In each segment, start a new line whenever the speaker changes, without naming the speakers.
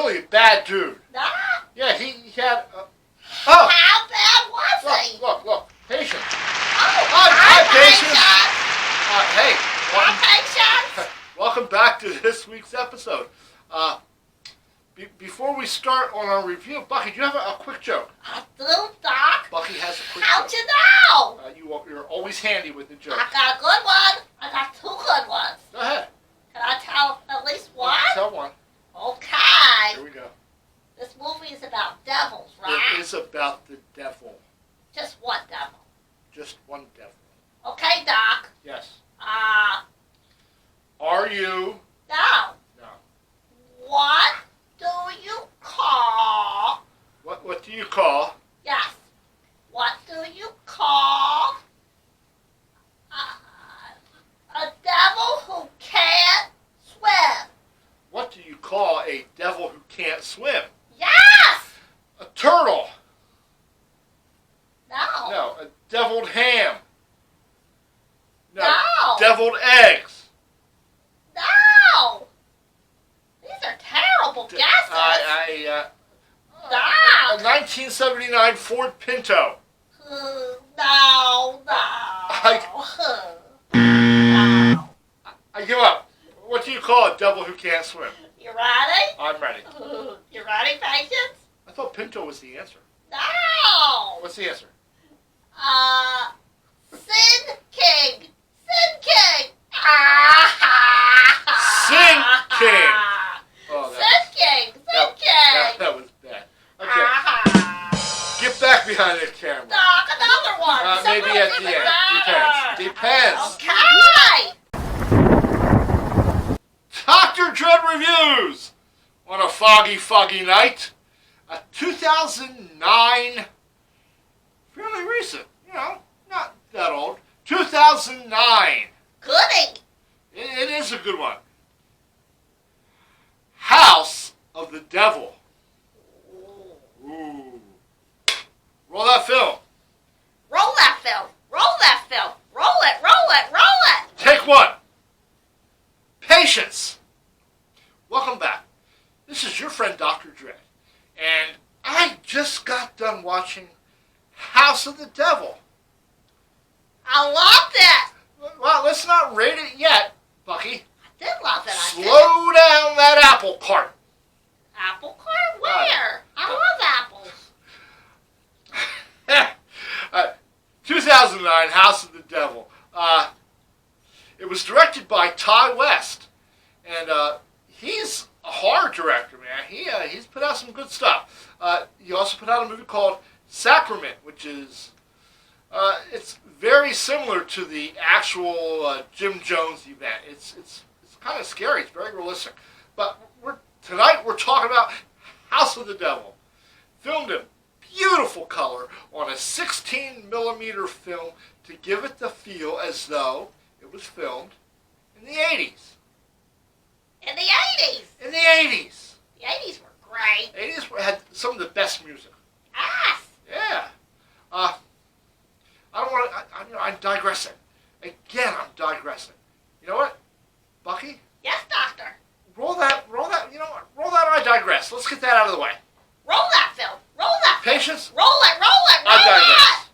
really a bad dude.
No?
Yeah, he had...
How bad was he?
Look. Patience.
Oh,
Hi, Patience. Hey.
Hi, Patience.
Welcome back to this week's episode. Before we start on our review, Bucky, do you have a quick joke?
I do, Doc.
Bucky has a quick
How'd
joke.
you know?
You're always handy with the jokes.
I got a good one. I got two good ones.
Go ahead.
Can I tell at least one?
Tell one.
Okay.
Here we go.
This movie is about devils, right?
It is about the devil.
Just one devil.
Just one devil.
Okay, Doc.
Yes.
Are
you?
No.
No.
What do you call?
What do you call?
Yes. What do you call a devil who can't swim?
What do you call a devil who can't swim?
Yes.
A turtle.
No.
No. A deviled ham.
No.
Deviled eggs.
No. These are terrible guesses.
A 1979 Ford Pinto.
No.
No. I give up. What do you call a devil who can't swim?
You ready?
I'm ready.
You ready, Patience?
I thought Pinto was the answer.
No.
What's the answer?
Sin King. Sin King.
Sin King. Oh,
Sin King. Sin King.
That was bad. Okay. Get back behind the camera.
Doc, another one.
Maybe at the end. Depends.
Okay.
Dr. Dread Reviews on a foggy night. 2009, fairly recent, not that old. 2009.
Gooding.
It is a good one. House of the Devil. Ooh. Roll that film.
Roll that film. Roll that film. Roll it. Roll it. Roll it.
Take one. Patience. Welcome back. This is your friend Dr. Dread. And I just got done watching House of the Devil.
I loved it.
Well, let's not rate it yet, Bucky.
I did love it.
Slow down that apple cart.
Apple cart? Where? I love apples.
2009, House of the Devil. It was directed by Ty West. And he's a horror director, man. He's put out some good stuff. He also put out a movie called Sacrament, which is it's very similar to the actual Jim Jones event. It's kind of scary. It's very realistic. But tonight we're talking about House of the Devil, filmed in beautiful color on a 16mm film to give it the feel as though it was filmed in the 80s.
In the 80s.
In the 80s.
The 80s were great.
80s had some of the best music.
Yes.
Yeah. I don't want to. I'm digressing. Again, I'm digressing. You know what, Bucky?
Yes, Doctor.
Roll that. You know what? Roll that. I digress. Let's get that out of the way.
Roll that film. Roll that.
Patience.
Roll it. Roll it. Roll
I digress.
it.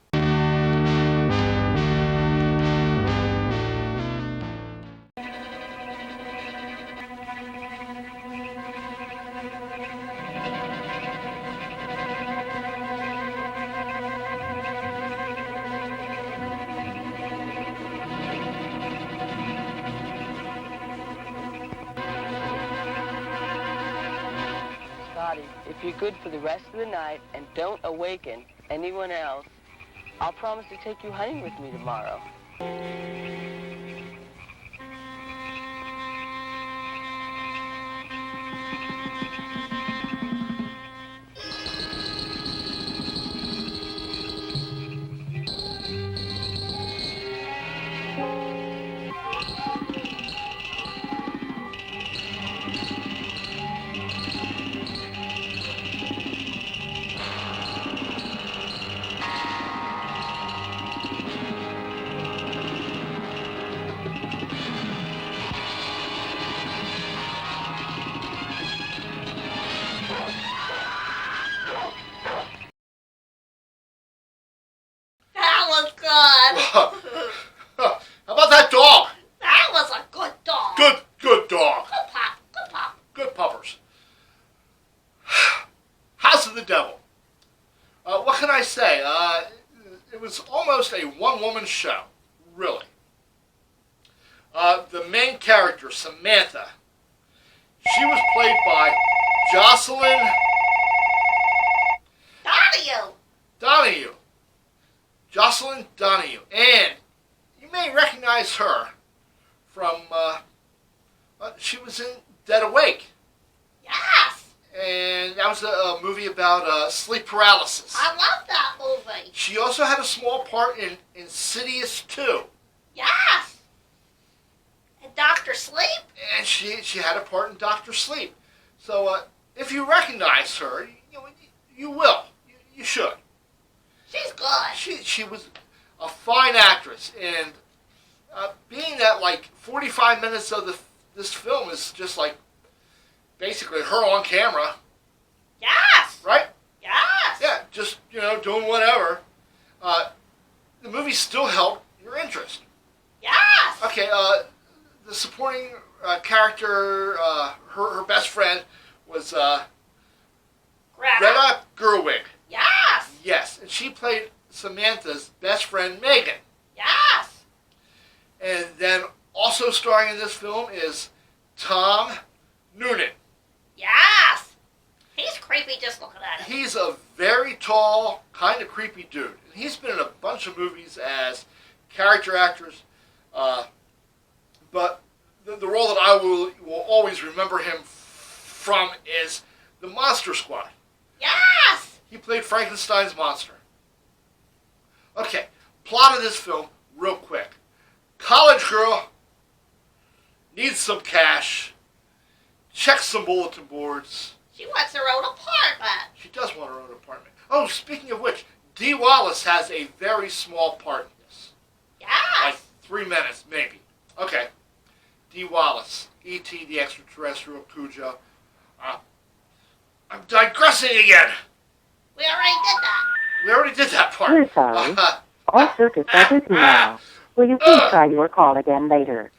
If you're good for the rest of the night and don't awaken anyone else, I'll promise to take you hunting with me tomorrow.
of the Devil. What can I say? It was almost a one-woman show, really. The main character, Samantha, she was played by Jocelin Donahue. Jocelin Donahue. And you may recognize her from, she was in Dead Awake.
Yes.
And that was a movie about sleep paralysis.
I love that movie.
She also had a small part in Insidious 2.
Yes. And Dr. Sleep?
And she had a part in Dr. Sleep. So if you recognize her, you will. You should.
She's good.
She was a fine actress. And being that like 45 minutes of this film is just like basically her on camera.
Yes.
Right?
Yes.
Yeah, just, doing whatever. The movie still held your interest.
Yes.
Okay, the supporting character, her best friend was Greta Gerwig.
Yes.
Yes, and she played Samantha's best friend, Megan.
Yes.
And then also starring in this film is Tom Noonan.
Yes. He's creepy just looking at him.
He's a very tall, kind of creepy dude. And he's been in a bunch of movies as character actors. But the role that I will always remember him from is the Monster Squad.
Yes.
He played Frankenstein's monster. Okay, plot of this film, real quick. College girl needs some cash, checks some bulletin boards.
She wants her own apartment.
She does want her own apartment. Oh, speaking of which, Dee Wallace has a very small part in this.
Yes.
Like 3 minutes, maybe. Okay. Dee Wallace, E.T. the Extraterrestrial Cujo. I'm digressing again.
We already did that.
We already did that part.
We're sorry. All circuits are busy now. Will you please try your call again later?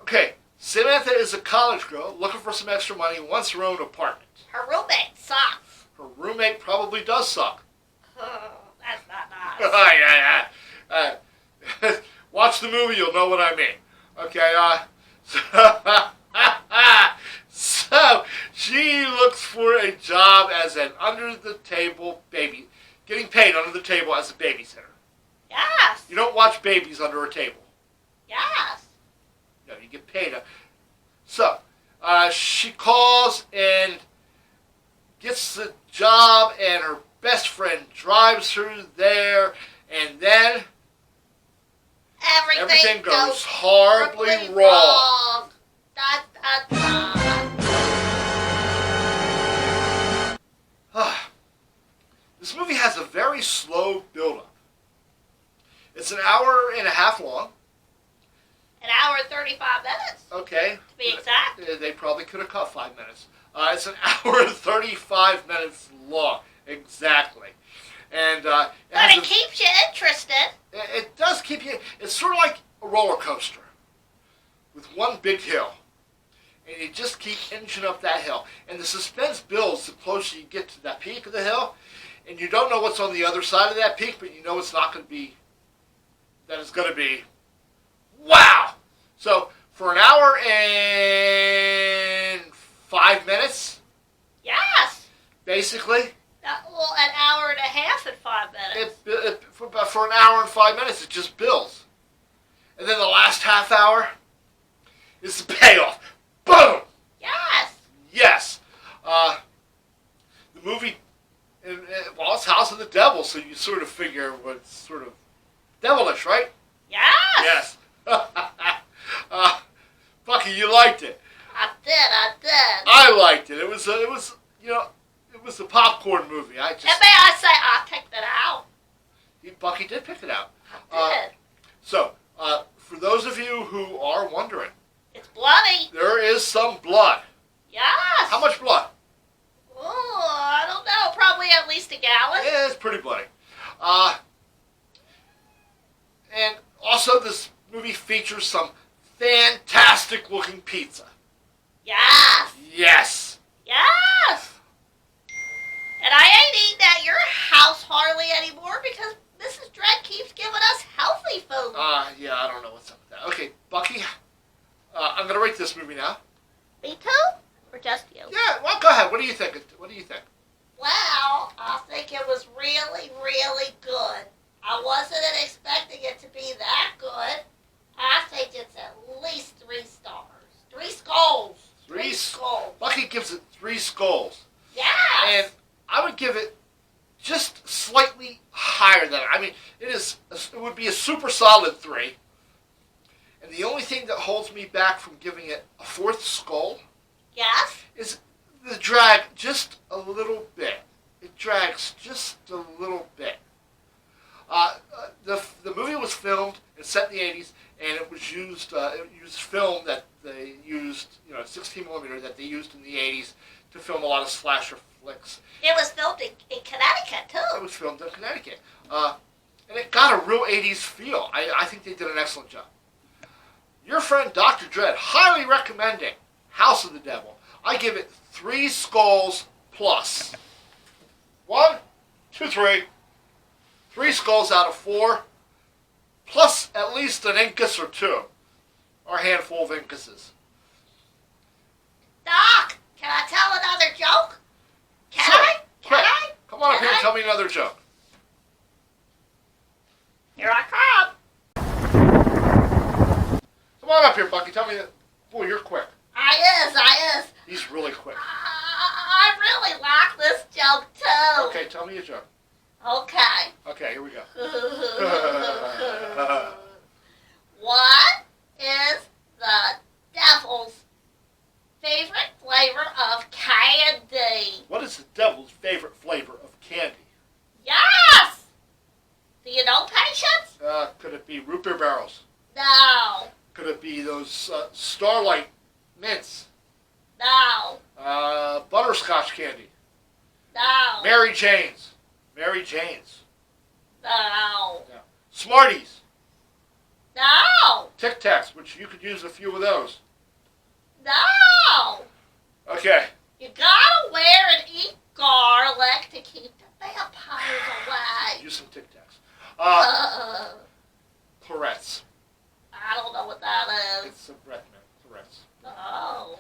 Okay, Samantha is a college girl looking for some extra money and wants her own apartment.
Her roommate sucks.
Her roommate probably does suck.
Oh, that's not nice.
Yeah. Watch the movie, you'll know what I mean. Okay, so she looks for a job as an under-the-table baby, getting paid under the table as a babysitter.
Yes.
You don't watch babies under a table.
Yes.
No, you get paid. So, she calls and gets the job, and her best friend drives her there, and then everything goes horribly wrong.
Da, da, da.
This movie has a very slow build-up. It's an hour and a half long.
An hour and 35 minutes.
Okay.
To be exact.
They probably could have cut 5 minutes. It's an hour and 35 minutes long. Exactly. And
But it keeps you interested.
It does keep you... It's sort of like a roller coaster with one big hill. And you just keep inching up that hill. And the suspense builds the closer you get to that peak of the hill. And you don't know what's on the other side of that peak, but you know it's not going to be... That it's going to be... Wow! So, for an hour and 5 minutes...
Yes.
Basically...
Well, an hour and a half and 5 minutes.
For an hour and 5 minutes, it just builds. And then the last half hour is the payoff. Boom!
Yes.
Yes. The movie, well, it's House of the Devil, so you sort of figure what's sort of devilish, right?
Yes.
Yes. Bucky, you liked it.
I did.
I liked it. It was a popcorn movie.
And may I say, I picked it out.
Bucky did pick it out.
I did.
So, for those of you who are wondering,
It's bloody.
there is some blood.
Yes.
How much blood?
Oh, I don't know. Probably at least a gallon.
Yeah, it's pretty bloody. And also, this movie features some fantastic-looking pizza.
Yes.
Yes.
Yes.
this movie now.
Me too? Or just you?
Yeah, well, go ahead. What do you think? What do you think?
Well, I think it was really, really good. I wasn't expecting it to be that good. I think it's at least 3 stars. 3 skulls. 3 skulls.
Bucky gives it 3 skulls.
Yes.
And I would give it just slightly higher than that. I mean, it would be a super solid 3. And the only thing that holds me back from giving it a 4th skull
Yes.
is the drag just a little bit. It drags just a little bit. The movie was filmed and set in the 80s, and it used film that they used, 16 millimeter that they used in the 80s to film a lot of slasher flicks.
It was filmed in Connecticut, too.
It was filmed in Connecticut. And it got a real 80s feel. I think they did an excellent job. Your friend Dr. Dredd, highly recommending House of the Devil. I give it 3 skulls plus. 1, 2, 3. 3 skulls out of 4, plus at least an incus or 2, or a handful of incuses.
Doc, can I tell another joke? Can
Sure.
I? Can I?
Come on up here and
Can I?
tell me another joke.
Here I come.
Come on up here, Bucky. Tell me that. Boy, you're quick.
I is.
He's really quick.
I really like this joke, too.
Okay, tell me a joke.
Okay.
Okay, here we go.
What is the devil's favorite flavor of candy?
What is the devil's favorite flavor of candy?
Yes! Do you know, Patience?
Could it be root beer barrels?
No.
Could it be those Starlight mints?
No.
Butterscotch candy?
No.
Mary Jane's? Mary Jane's?
No.
Smarties?
No.
Tic Tacs, which you could use a few of those.
No.
Okay.
You gotta wear and eat garlic to keep the vampires away.
Use some Tic Tacs.
I
Tourette's.
don't know what that is.
It's a breath mint. Tourette's.
Oh.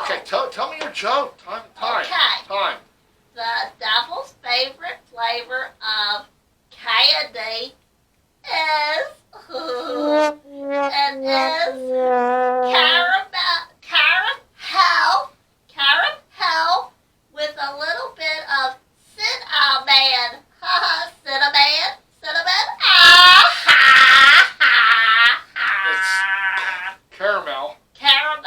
Okay, tell me your joke. Time.
Okay.
Time.
The devil's favorite flavor of candy is caramel with a little bit of cinnamon. Cinnamon.
It's caramel.
Caramel.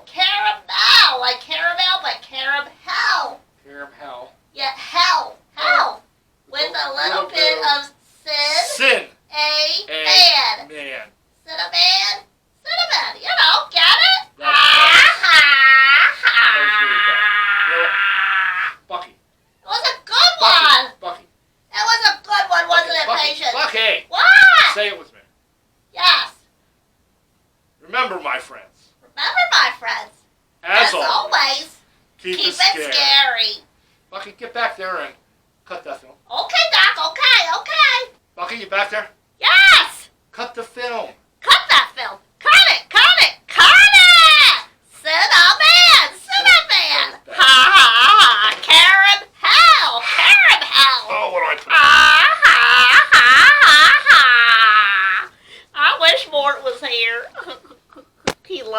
Caramel, like caramel, but caramel.
Caramel.
Yeah, hell. With a little bit of
Sin.
man.
Man.
Cinnamon. You know, get it?
That was really bad. Bucky.
It was a good one.
Bucky.
It was a good one, wasn't it,
Bucky.
Patience?
Bucky.
What?
Say it with me.
Yes.
Remember, my friends.
Remember, my friends,
As
always,
keep
keep
it
it scary.
Bucky, get back there and cut that film.
Okay, Doc, okay.
Bucky, you back there?
Yes.
Cut the film.
Cut that film. Cut it. Cinnamon. Ha. Caramel.
Oh, what do I put?
I wish Mort was here. He loves